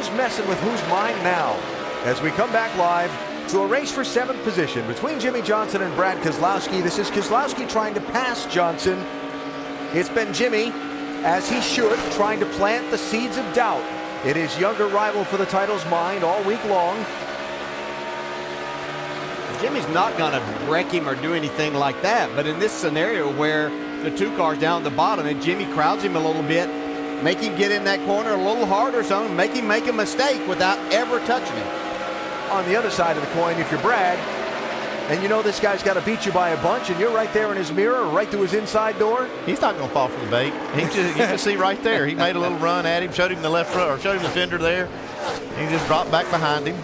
who's messing with whose mind now as we come back live to a race for 7th position between Jimmie Johnson and Brad Keselowski. This is Keselowski trying to pass Johnson. It's been Jimmie, as he should, trying to plant the seeds of doubt in his younger rival for the title's mind all week long. Jimmie's not going to wreck him or do anything like that, but in this scenario where the 2 cars down at the bottom and Jimmie crowds him a little bit, make him get in that corner a little harder, so make him make a mistake without ever touching him. On the other side of the coin, if you're Brad, and you know this guy's got to beat you by a bunch, and you're right there in his mirror, right to his inside door. He's not going to fall for the bait. You can see right there. He made a little run at him, showed him the left front, or showed him the fender there. He just dropped back behind him.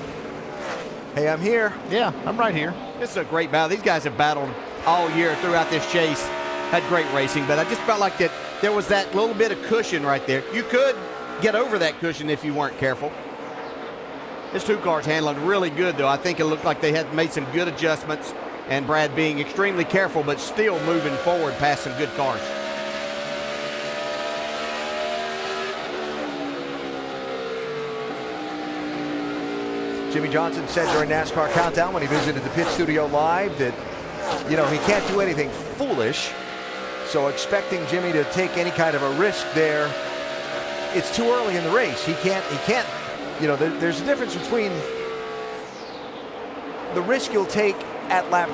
Hey, I'm here. Yeah, I'm right here. This is a great battle. These guys have battled all year throughout this chase. Had great racing, but I just felt like that there was that little bit of cushion right there. You could get over that cushion if you weren't careful. This 2 cars handled really good, though. I think it looked like they had made some good adjustments, and Brad being extremely careful, but still moving forward past some good cars. Jimmie Johnson said during NASCAR Countdown when he visited the pit studio live that, you know, he can't do anything foolish. So expecting Jimmie to take any kind of a risk there, it's too early in the race. He can't, you know, there's a difference between the risk you'll take at lap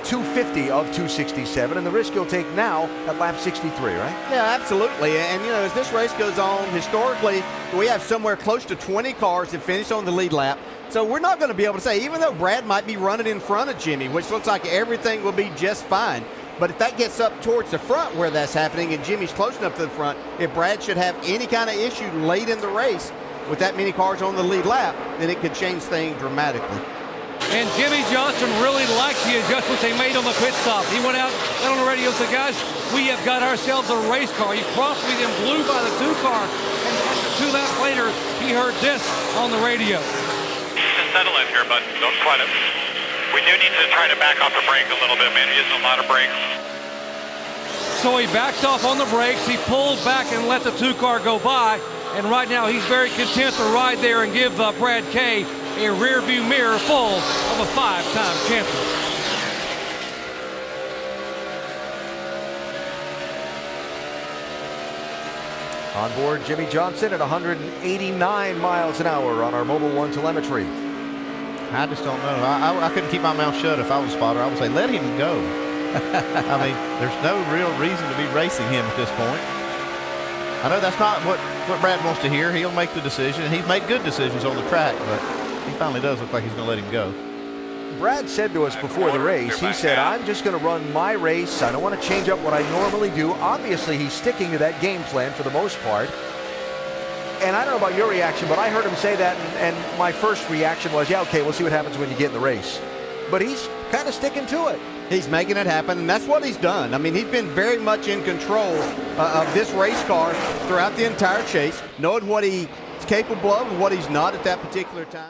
250 of 267 and the risk you'll take now at lap 63, right? Yeah, absolutely. And, you know, as this race goes on, historically, we have somewhere close to 20 cars that finish on the lead lap. So we're not going to be able to say, even though Brad might be running in front of Jimmie, which looks like everything will be just fine, but if that gets up towards the front where that's happening and Jimmie's close enough to the front, if Brad should have any kind of issue late in the race with that many cars on the lead lap, then it could change things dramatically. And Jimmie Johnson really liked the adjustments they made on the pit stop. He went out on the radio and said, guys, we have got ourselves a race car. He promptly then blew by the 2 car, and 2 laps later, he heard this on the radio. Just settle in here, bud. Don't sweat it. We do need to try to back off the brake a little bit, man. He has a lot of brakes. So he backed off on the brakes. He pulled back and let the 2 car go by. And right now, he's very content to ride there and give Brad K a rear view mirror full of a 5-time champion. On board Jimmie Johnson at 189 miles an hour on our Mobile One telemetry. I just don't know. I couldn't keep my mouth shut if I was a spotter. I would say, let him go. I mean, there's no real reason to be racing him at this point. I know that's not what Brad wants to hear. He'll make the decision, and he's made good decisions on the track, but he finally does look like he's going to let him go. Brad said to us before the race, he said, I'm just going to run my race. I don't want to change up what I normally do. Obviously, he's sticking to that game plan for the most part. And I don't know about your reaction, but I heard him say that, and my first reaction was, yeah, okay, we'll see what happens when you get in the race. But he's kind of sticking to it. He's making it happen, and that's what he's done. I mean, he's been very much in control of this race car throughout the entire chase, knowing what he's capable of and what he's not at that particular time.